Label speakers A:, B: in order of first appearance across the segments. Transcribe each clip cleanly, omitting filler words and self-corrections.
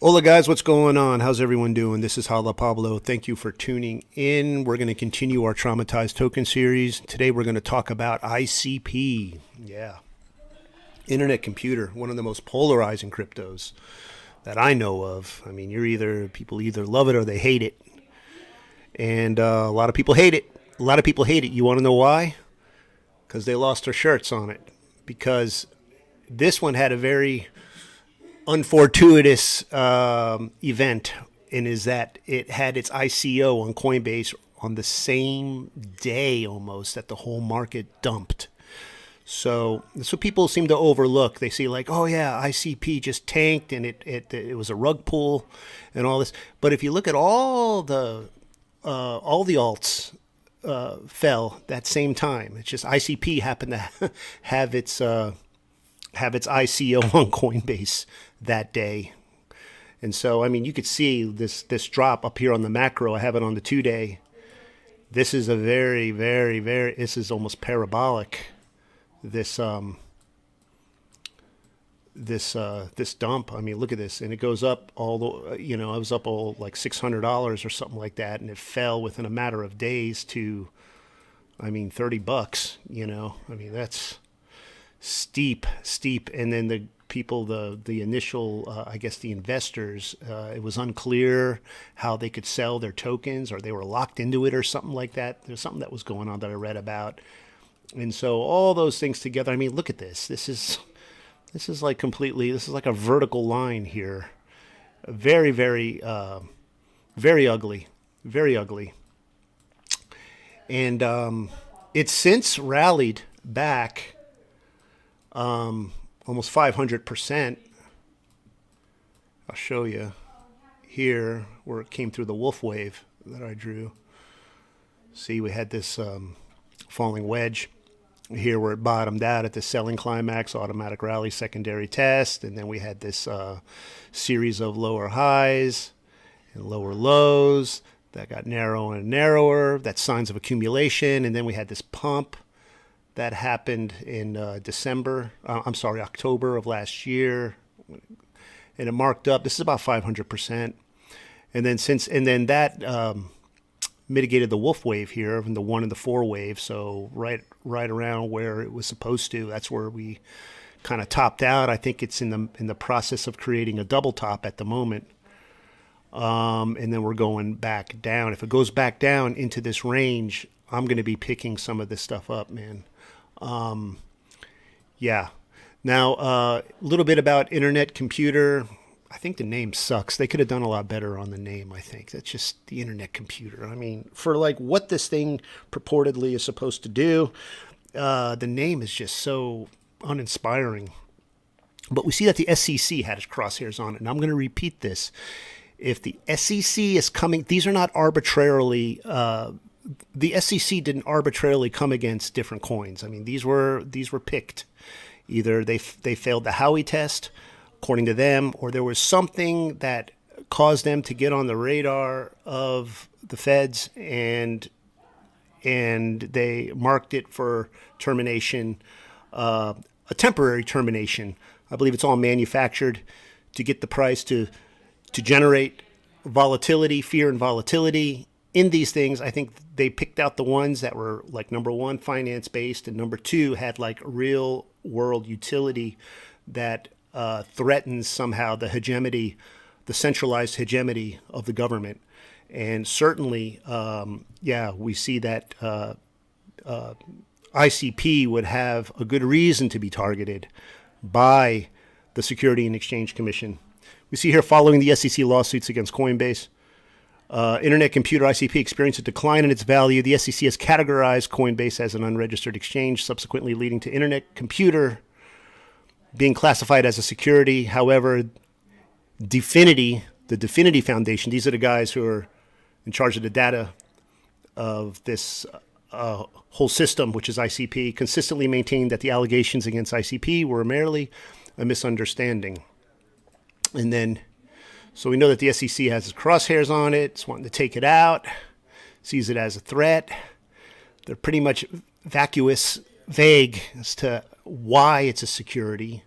A: Hola guys, what's going on? How's everyone doing? This is Hala Pablo. Thank you for tuning in. We're going to continue our Traumatized Token series. Today we're going to talk about ICP. Yeah. Internet computer, one of the most polarizing cryptos that I know of. I mean, people either love it or they hate it. And a lot of people hate it. A lot of people hate it. You want to know why? Because they lost their shirts on it. Because this one had a very unfortuitous event, and is that it had its ICO on Coinbase on the same day almost that the whole market dumped. So that's what people seem to overlook. They see like, oh yeah, ICP just tanked and it was a rug pull and all this. But if you look at all the alts fell that same time. It's just ICP happened to have its ICO on Coinbase that day. And so, I mean, you could see this drop up here on the macro. I have it on the 2-day. This is a very, very, very, this is almost parabolic. This dump. I mean, look at this. And it goes up all the, I was up all like $600 or something like that. And it fell within a matter of days to, $30, I mean, that's steep. And then the people, the initial, I guess the investors, it was unclear how they could sell their tokens, or they were locked into it or something like that. There's something that was going on that I read about. And so all those things together, I mean, look at this. This is like a vertical line here. Very, very, very ugly. Very ugly. And it's since rallied back almost 500%. I'll show you here where it came through the wolf wave that I drew. See, we had this falling wedge here where it bottomed out at the selling climax, automatic rally, secondary test, and then we had this series of lower highs and lower lows that got narrower and narrower. That's signs of accumulation, and then we had this pump that happened in October of last year, and it marked up. This is about 500%, and then that mitigated the wolf wave here, and the 1 and the 4 wave. So right around where it was supposed to. That's where we kind of topped out. I think it's in the process of creating a double top at the moment, and then we're going back down. If it goes back down into this range, I'm going to be picking some of this stuff up, man. Yeah. Now, a little bit about internet computer. I think the name sucks. They could have done a lot better on the name, I think. That's just the internet computer. I mean, for like what this thing purportedly is supposed to do, the name is just so uninspiring. But we see that the SEC had its crosshairs on it. And I'm going to repeat this. If the SEC is coming, these are not arbitrarily, the SEC didn't arbitrarily come against different coins. I mean, these were picked. Either they failed the Howey test, according to them, or there was something that caused them to get on the radar of the feds, and they marked it for termination, a temporary termination. I believe it's all manufactured to get the price to generate volatility, fear and volatility in these things. I think they picked out the ones that were like, number one, finance based, and number two, had like real world utility that threatens somehow the hegemony, the centralized hegemony of the government. And certainly, we see that ICP would have a good reason to be targeted by the Security and Exchange Commission. We see here, following the SEC lawsuits against Coinbase, Internet Computer ICP experienced a decline in its value. The SEC has categorized Coinbase as an unregistered exchange, subsequently leading to Internet Computer being classified as a security. However, the Definity Foundation, these are the guys who are in charge of the data of this whole system, which is ICP, consistently maintained that the allegations against ICP were merely a misunderstanding. And then, so we know that the SEC has its crosshairs on it. It's wanting to take it out, sees it as a threat. They're pretty much vague as to why it's a security.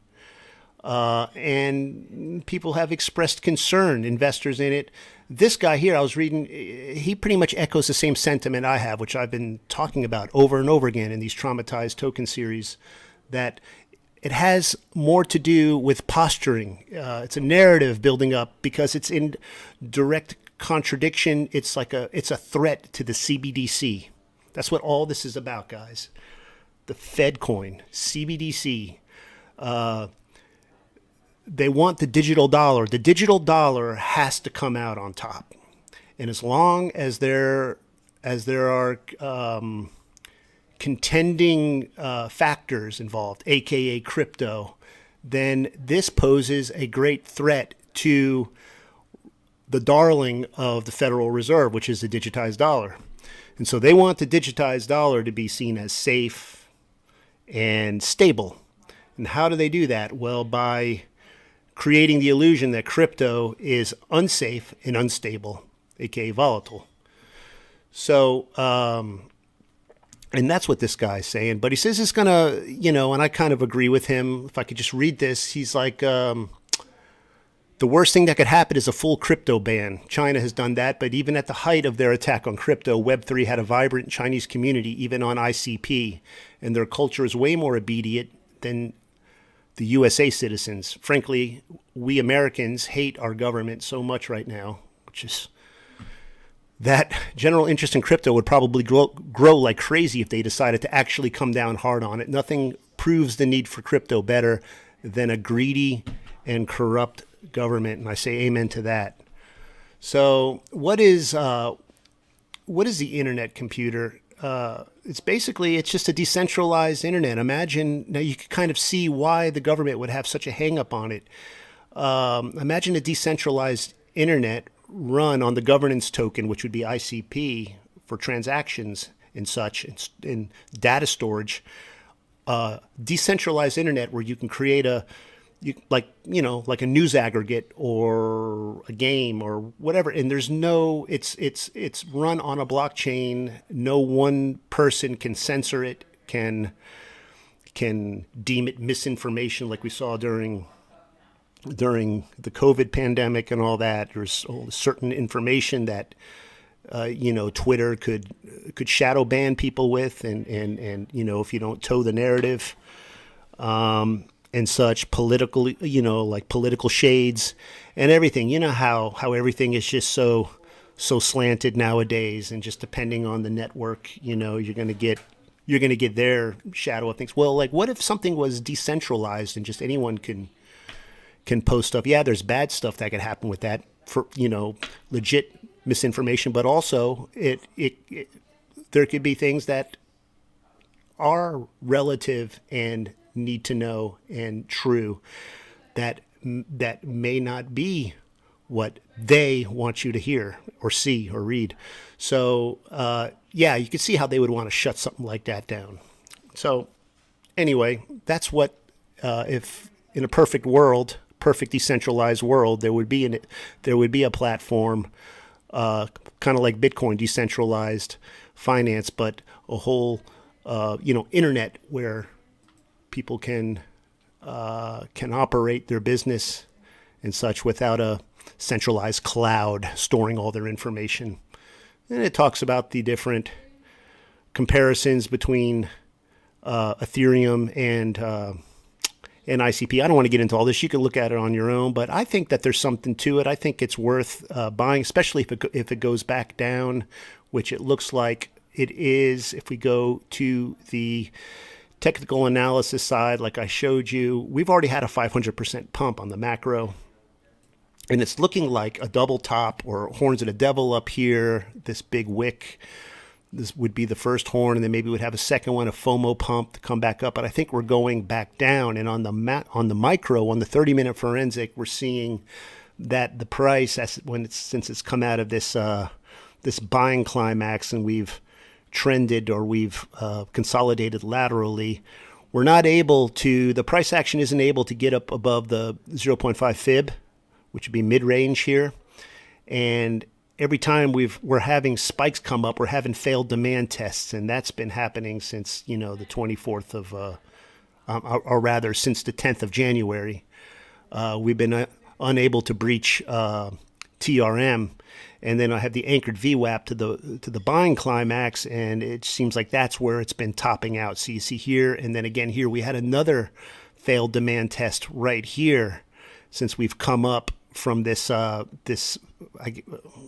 A: and people have expressed concern, investors in it. This guy here, I was reading, he pretty much echoes the same sentiment I have, which I've been talking about over and over again in these traumatized token series, that it has more to do with posturing. It's a narrative building up because it's in direct contradiction. It's a threat to the CBDC. That's what all this is about, guys. The Fed coin, CBDC. They want the digital dollar. The digital dollar has to come out on top. And as long as there are contending factors involved, aka crypto, then this poses a great threat to the darling of the Federal Reserve, which is the digitized dollar. And so they want the digitized dollar to be seen as safe and stable. And how do they do that? Well, by creating the illusion that crypto is unsafe and unstable, aka volatile. So, and that's what this guy's saying. But he says it's going to, and I kind of agree with him. If I could just read this, he's like, the worst thing that could happen is a full crypto ban. China has done that, but even at the height of their attack on crypto, Web3 had a vibrant Chinese community, even on ICP, and their culture is way more obedient than the USA citizens. Frankly, we Americans hate our government so much right now, which is that general interest in crypto would probably grow like crazy if they decided to actually come down hard on it. Nothing proves the need for crypto better than a greedy and corrupt government, and I say amen to that. So what is the internet computer? It's just a decentralized internet. Imagine, now you can kind of see why the government would have such a hang up on it. Imagine a decentralized internet run on the governance token, which would be ICP for transactions and such, and data storage. Decentralized internet where you can create like a news aggregate or a game or whatever, and there's no, it's run on a blockchain. No one person can censor it, can deem it misinformation like we saw during the COVID pandemic and all that. There's certain information that Twitter could shadow ban people with, and if you don't toe the narrative, and such, political, like political shades and everything. You know how everything is just so slanted nowadays, and just depending on the network, you're going to get their shadow of things. Well, like, what if something was decentralized and just anyone can post stuff? Yeah, there's bad stuff that could happen with that, for legit misinformation, but also it there could be things that are relative and need to know and true that may not be what they want you to hear or see or read. So you can see how they would want to shut something like that down. So anyway, that's what if in a perfect decentralized world, there would be a platform kind of like Bitcoin, decentralized finance, but a whole internet where people can operate their business and such without a centralized cloud storing all their information. And it talks about the different comparisons between Ethereum and ICP. I don't want to get into all this. You can look at it on your own, but I think that there's something to it. I think it's worth buying, especially if it goes back down, which it looks like it is. If we go to the technical analysis side, like I showed you, we've already had a 500% pump on the macro, and it's looking like a double top or horns of the devil up here, this big wick. This would be the first horn, and then maybe we'd have a second one, a FOMO pump to come back up. But I think we're going back down, and on the micro, on the 30-minute forensic, we're seeing that the price, since it's come out of this buying climax, and we've trended, or we've consolidated laterally, we're not able to, the price action isn't able to get up above the 0.5 fib, which would be mid-range here. And every time we're having spikes come up, we're having failed demand tests, and that's been happening since the 24th of, or rather since the 10th of January. we've been unable to breach TRM. And then I have the anchored VWAP to the buying climax, and it seems like that's where it's been topping out. So you see here, and then again here, we had another failed demand test right here, since we've come up from this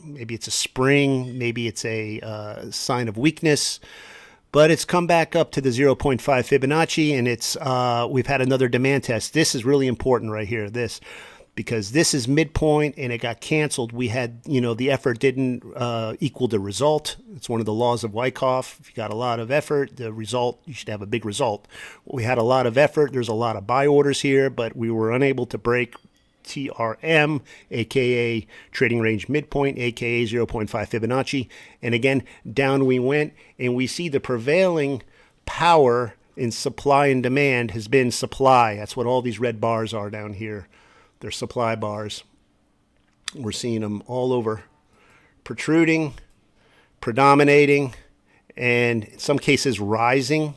A: maybe it's a spring, maybe it's a sign of weakness, but it's come back up to the 0.5 Fibonacci, and it's we've had another demand test. This is really important right here, because this is midpoint and it got canceled. We had, the effort didn't equal the result. It's one of the laws of Wyckoff. If you got a lot of effort, the result, you should have a big result. We had a lot of effort. There's a lot of buy orders here, but we were unable to break TRM, aka trading range midpoint, aka 0.5 Fibonacci. And again, down we went, and we see the prevailing power in supply and demand has been supply. That's what all these red bars are down here. They're supply bars. We're seeing them all over, protruding, predominating, and in some cases rising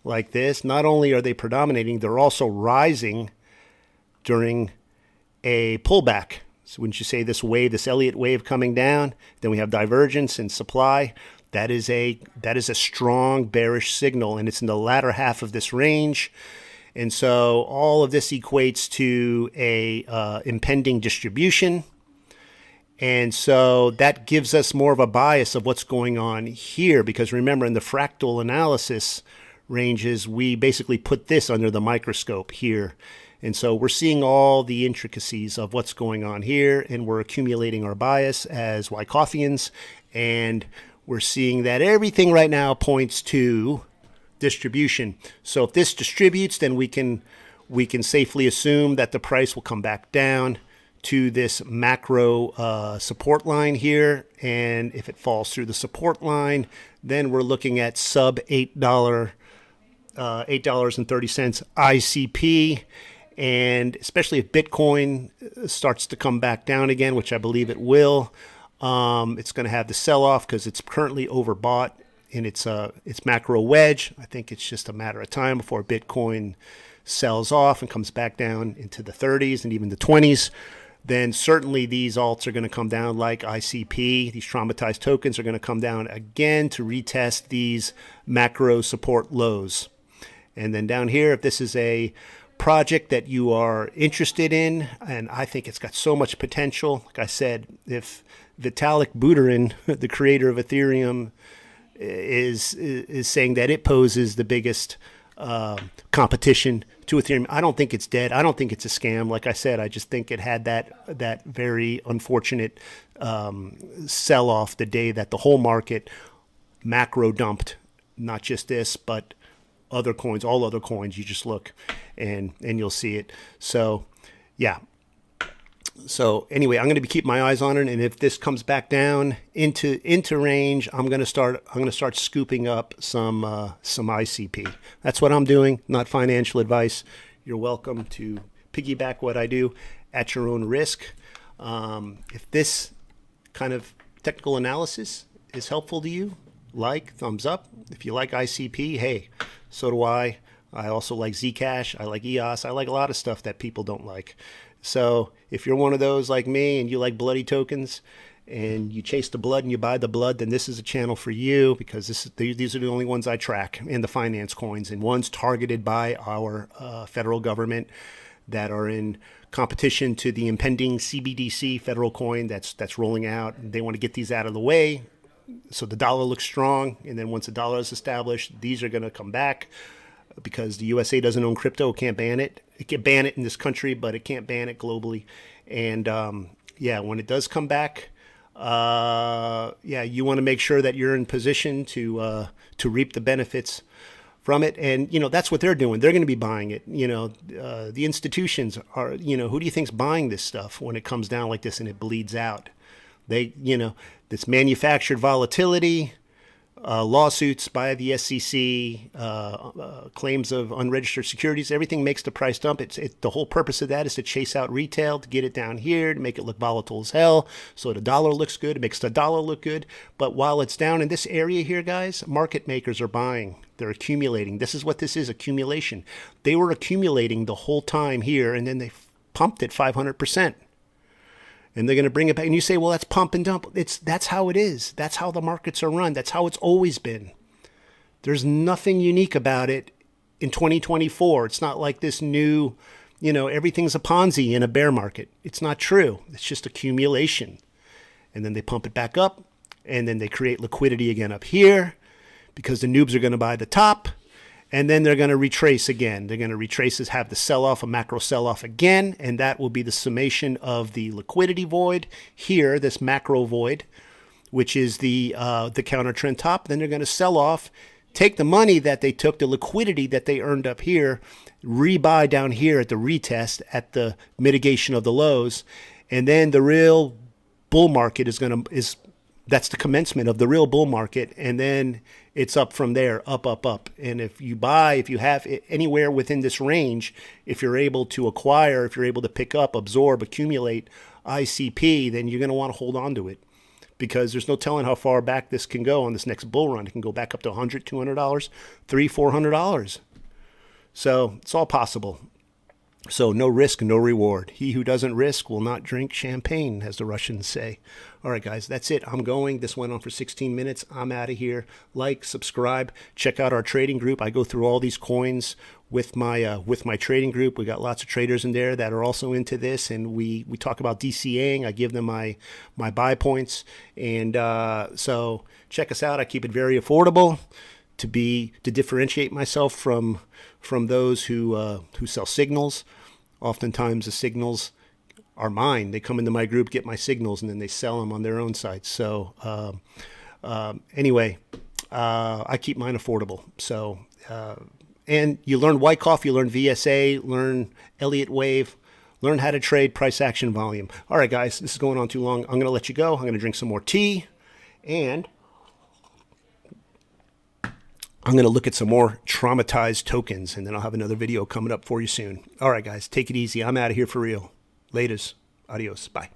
A: like this. Not only are they predominating, they're also rising during a pullback. So wouldn't you say this wave, this Elliott wave coming down, then we have divergence in supply. That is a strong bearish signal, and it's in the latter half of this range. And so all of this equates to a impending distribution. And so that gives us more of a bias of what's going on here, because remember, in the fractal analysis ranges, we basically put this under the microscope here. And so we're seeing all the intricacies of what's going on here, and we're accumulating our bias as Wyckofians, and we're seeing that everything right now points to distribution. So if this distributes, then we can safely assume that the price will come back down to this macro support line here. And if it falls through the support line, then we're looking at sub $8.30 ICP. And especially if Bitcoin starts to come back down again, which I believe it will, it's going to have the sell-off because it's currently overbought in its macro wedge. I think it's just a matter of time before Bitcoin sells off and comes back down into the 30s and even the 20s. Then certainly these alts are going to come down, like ICP. These traumatized tokens are going to come down again to retest these macro support lows. And then down here, if this is a project that you are interested in, and I think it's got so much potential. Like I said, if Vitalik Buterin, the creator of Ethereum, is saying that it poses the biggest competition to Ethereum, I don't think it's dead. I don't think it's a scam. Like I said, I just think it had that very unfortunate sell-off the day that the whole market macro dumped, not just this, but other coins, all other coins. You just look and you'll see it. So yeah. So anyway, I'm going to be keeping my eyes on it, and if this comes back down into range, I'm going to start scooping up some ICP. That's what I'm doing. Not financial advice. You're welcome to piggyback what I do at your own risk. If this kind of technical analysis is helpful to you, thumbs up. If you like ICP, hey, so do I. I also like Zcash. I like EOS. I like a lot of stuff that people don't like. So if you're one of those like me and you like bloody tokens and you chase the blood and you buy the blood, then this is a channel for you, because these are the only ones I track, and the finance coins, and ones targeted by our federal government that are in competition to the impending CBDC federal coin that's rolling out. They want to get these out of the way so the dollar looks strong, and then once the dollar is established, these are going to come back, because the USA doesn't own crypto, can't ban it. It can ban it in this country, but it can't ban it globally. And when it does come back, you want to make sure that you're in position to reap the benefits from it. And that's what they're doing. They're going to be buying it. The institutions are. Who do you think's buying this stuff when it comes down like this and it bleeds out? This manufactured volatility. Lawsuits by the SEC, claims of unregistered securities, everything makes the price dump. The whole purpose of that is to chase out retail, to get it down here, to make it look volatile as hell, so the dollar looks good. It makes the dollar look good. But while it's down in this area here, guys, market makers are buying. They're accumulating. This is what this is, accumulation. They were accumulating the whole time here, and then they pumped at 500%. And they're going to bring it back. And you say, well, that's pump and dump. That's how it is. That's how the markets are run. That's how it's always been. There's nothing unique about it in 2024. It's not like this new, everything's a Ponzi in a bear market. It's not true. It's just accumulation. And then they pump it back up, and then they create liquidity again up here because the noobs are going to buy the top, and then they're going to retrace again. They're going to retrace, have the sell-off, a macro sell-off again, and that will be the summation of the liquidity void here, this macro void, which is the counter trend top. Then they're going to sell off, take the money that they took, the liquidity that they earned up here, rebuy down here at the retest, at the mitigation of the lows, and then the real bull market that's the commencement of the real bull market, and then it's up from there, up, up, up. And if you have anywhere within this range, if you're able to acquire, if you're able to pick up, absorb, accumulate ICP, then you're going to want to hold on to it, because there's no telling how far back this can go on this next bull run. It can go back up to $100, $200, $300, $400. So it's all possible. So no risk, no reward. He who doesn't risk will not drink champagne, as the Russians say. All right, guys, that's it. I'm going. This went on for 16 minutes. I'm out of here. Like, subscribe, check out our trading group. I go through all these coins with my trading group. We got lots of traders in there that are also into this, and we talk about DCAing. I give them my buy points, and so check us out. I keep it very affordable to differentiate myself from those who sell signals. Oftentimes the signals are mine. They come into my group, get my signals, and then they sell them on their own sites. So anyway, I keep mine affordable. So and you learn Wyckoff, you learn VSA, learn Elliott Wave, learn how to trade price action volume. All right, guys, this is going on too long. I'm going to let you go. I'm going to drink some more tea, and I'm going to look at some more traumatized tokens, and then I'll have another video coming up for you soon. All right, guys, take it easy. I'm out of here for real. Laters. Adios. Bye.